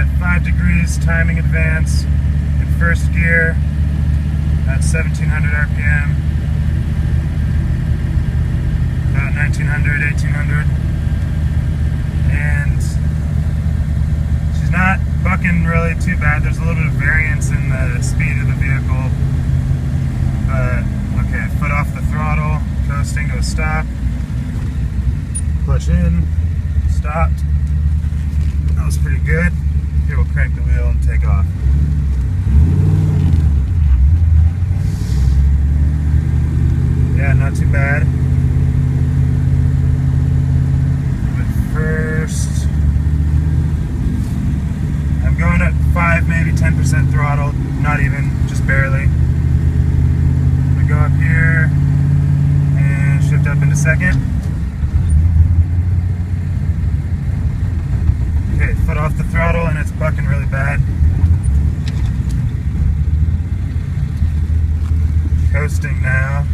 at 5 degrees timing advance in first gear at 1700 RPM, about 1900, 1800, and she's not bucking really too bad. There's a little bit of variance in the speed of the vehicle, but okay, foot off the throttle, coasting to a stop, clutch in, stopped. That was pretty good. Here we'll crank the wheel and take off. Yeah, not too bad. But first, I'm going at 5, maybe 10% throttle, not even, just barely. I'm gonna go up here and shift up into second. Okay, foot off the throttle and it's bucking really bad. Coasting now.